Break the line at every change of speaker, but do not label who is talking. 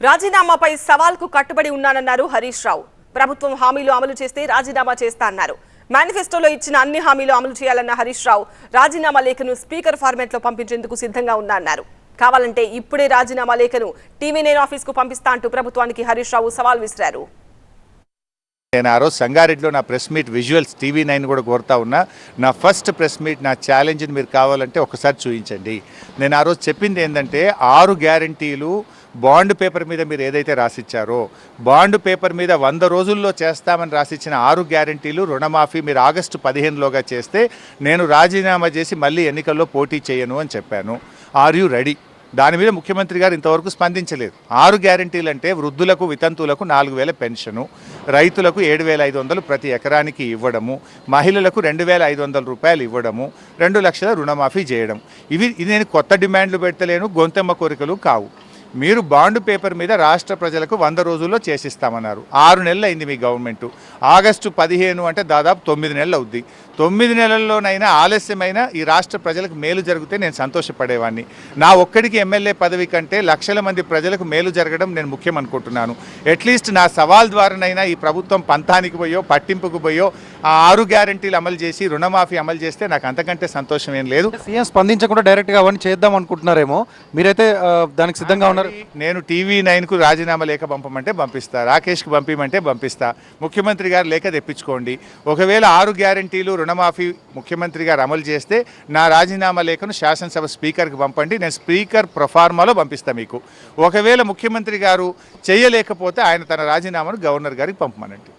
రాజీనామాపై సవాల్కు కట్టుబడి ఉన్నానన్నారు హరీష్ రావు. ప్రభుత్వం హామీలు అమలు చేస్తే రాజీనామా చేస్తా అన్నారు. మేనిఫెస్టోలో ఇచ్చిన అన్ని హామీలు అమలు చేయాలన్న హరీష్ రావు రాజీనామా లేఖను స్పీకర్ ఫార్మాట్లో పంపించేందుకు సిద్ధంగా ఉన్నారన్నారు. కావాలంటే ఇప్పుడే రాజీనామా లేఖను టీవీ9 ఆఫీస్కు పంపిస్తా అంటూ ప్రభుత్వానికి హరీష్ రావు సవాల్ విసిరారు.
నేను ఆ రోజు సంగారెడ్డిలో నా ప్రెస్ మీట్ విజువల్స్ టీవీ9 కూడా కోరుతా ఉన్నా. నా ఫస్ట్ ప్రెస్ మీట్, నా ఛాలెంజ్ని మీరు కావాలంటే ఒకసారి చూపించండి. నేను ఆ రోజు చెప్పింది ఏంటంటే 6 గ్యారంటీలు బాండ్ పేపర్ మీద మీరు ఏదైతే రాసిచ్చారో, బాండ్ పేపర్ మీద 100 రోజుల్లో చేస్తామని రాసిచ్చిన 6 గ్యారంటీలు రుణమాఫీ మీరు ఆగస్టు 15లోగా చేస్తే నేను రాజీనామా చేసి మళ్ళీ ఎన్నికల్లో పోటీ చేయను అని చెప్పాను. Are you ready? దాని మీద ముఖ్యమంత్రి గారు ఇంతవరకు స్పందించలేదు. 6 గ్యారంటీలు అంటే వృద్ధులకు, వితంతువులకు 4000 పెన్షను, రైతులకు 7500 ప్రతి ఎకరానికి ఇవ్వడము, మహిళలకు 2500 రూపాయలు ఇవ్వడము, 2 లక్షల రుణమాఫీ చేయడం. ఇది నేను కొత్త డిమాండ్లు పెట్టలేను, గొంతెమ్మ కోరికలు కావు. మీరు బాండ్ పేపర్ మీద రాష్ట్ర ప్రజలకు 100 రోజుల్లో చేసిస్తామన్నారు. 6 నెలలు అయింది మీ గవర్నమెంటు. ఆగస్టు 15 అంటే దాదాపు 9 నెలలు అవుద్ది. 9 నెలల్లోనైనా ఆలస్యమైన ఈ రాష్ట్ర ప్రజలకు మేలు జరిగితే నేను సంతోషపడేవాడిని. నా ఒక్కడికి ఎమ్మెల్యే పదవి కంటే లక్షల మంది ప్రజలకు మేలు జరగడం నేను ముఖ్యం అనుకుంటున్నాను. అట్లీస్ట్ నా సవాల్ ద్వారానైనా ఈ ప్రభుత్వం పంతానికి పోయో పట్టింపుకు పోయో ఆ 6 గ్యారంటీలు అమలు చేసి రుణమాఫీ అమలు చేస్తే నాకు అంతకంటే సంతోషం ఏం లేదు.
సీఎం స్పందించకుండా డైరెక్ట్గా అవన్నీ చేద్దాం అనుకుంటున్నారేమో, మీరైతే దానికి సిద్ధంగా ఉన్నారు.
నేను టీవీ9కు రాజీనామా లేఖ పంపమంటే పంపిస్తా, రాకేష్కి పంపించమంటే పంపిస్తా. ముఖ్యమంత్రి గారు లేఖ తెప్పించుకోండి. ఒకవేళ 6 గ్యారంటీలు రుణమాఫీ ముఖ్యమంత్రి గారు అమలు చేస్తే నా రాజీనామా లేఖను శాసనసభ స్పీకర్కి పంపండి. నేను స్పీకర్ ప్రొఫార్మాలో పంపిస్తా మీకు. ఒకవేళ ముఖ్యమంత్రి గారు చేయలేకపోతే ఆయన తన రాజీనామాను గవర్నర్ గారికి పంపమనండి.